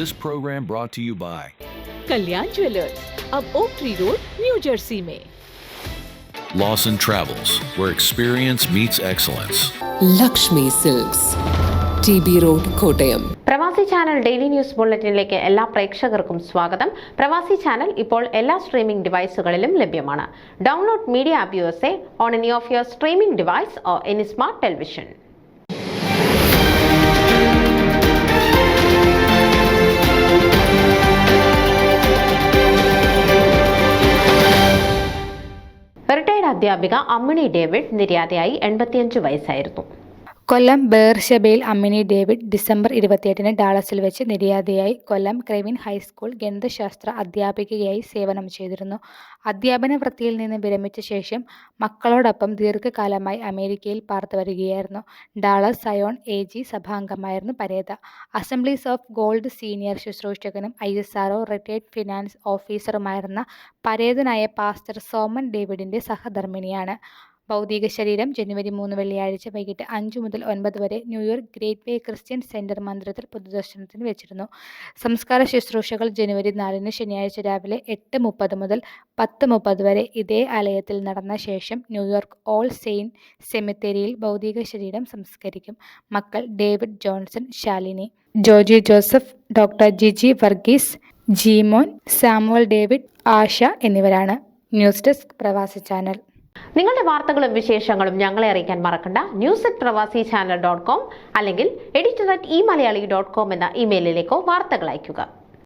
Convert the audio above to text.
This program brought to you by Kalyan jewellers, अब oak tree road, New Jersey में। Lawson Travels, where experience meets excellence. Lakshmi silks, TB road, Kottayam. Pravasi channel daily news ബുള്ളറ്റിനിലേക്ക് എല്ലാ പ്രേക്ഷകർക്കും സ്വാഗതം. പ്രവാസി channel ഇപ്പോൾ എല്ലാ streaming ഡിവൈസുകളിലും ലഭ്യമാണ്. Download media app USA on any of your streaming device or any smart television. Retired അധ്യാപിക Ammini David നിര്യാതയായി. 85 വയസ്സായിരുന്നു. കൊല്ലം ബേർഷബയിൽ അമ്മിണി ഡേവിഡ് ഡിസംബർ 28-ന് ഡാളസിൽ വെച്ച് നിര്യാതയായി. കൊല്ലം ക്രെവിൻ ഹൈസ്കൂൾ ഗണിതശാസ്ത്ര അധ്യാപികയായി സേവനം ചെയ്തിരുന്നു. അധ്യാപന വൃത്തിയിൽ നിന്ന് വിരമിച്ച ശേഷം മക്കളോടൊപ്പം ദീർഘകാലമായി അമേരിക്കയിൽ പാർത്തുവരികയായിരുന്നു. ഡാളസ് സയോൺ AG സഭാംഗമായിരുന്നു പരേത. അസംബ്ലീസ് ഓഫ് ഗോഡ് സീനിയർ ശുശ്രൂഷകനും ISRO റിട്ടയർഡ് ഫിനാൻസ് ഓഫീസറുമായിരുന്ന പരേതനായ പാസ്റ്റർ സോമൻ ഡേവിഡിന്റെ സഹധർമ്മിണിയാണ്. ഭൗതിക ശരീരം ജനുവരി 3 വെള്ളിയാഴ്ച വൈകിട്ട് 5 മുതൽ 9 വരെ ന്യൂയോർക്ക് ഗ്രേറ്റ് വേ ക്രിസ്ത്യൻ സെന്റർ മന്ദിരത്തിൽ പൊതുദർശനത്തിന് വെച്ചിരുന്നു. സംസ്കാര ശുശ്രൂഷകൾ ജനുവരി 4-ന് ശനിയാഴ്ച രാവിലെ 8:30 മുതൽ 10:30 വരെ ഇതേ ആലയത്തിൽ നടന്ന ശേഷം ന്യൂയോർക്ക് ഓൾ സെയിന്റ് സെമിത്തേരിയിൽ ഭൗതിക ശരീരം സംസ്കരിക്കും. മക്കൾ David Johnson, Shalini, Joji Joseph, doctor Jiji Varghese, Jeemon, Samuel David, Asha എന്നിവരാണ്. News desk Pravasi channel. നിങ്ങളുടെ വാർത്തകളും വിശേഷങ്ങളും ഞങ്ങളെ അറിയിക്കാൻ മറക്കണ്ട. news@pravasichannel.com അല്ലെങ്കിൽ editor@eMalayali.com എന്ന ഇമെയിലിലേക്കോ വാർത്തകൾ അയയ്ക്കുക.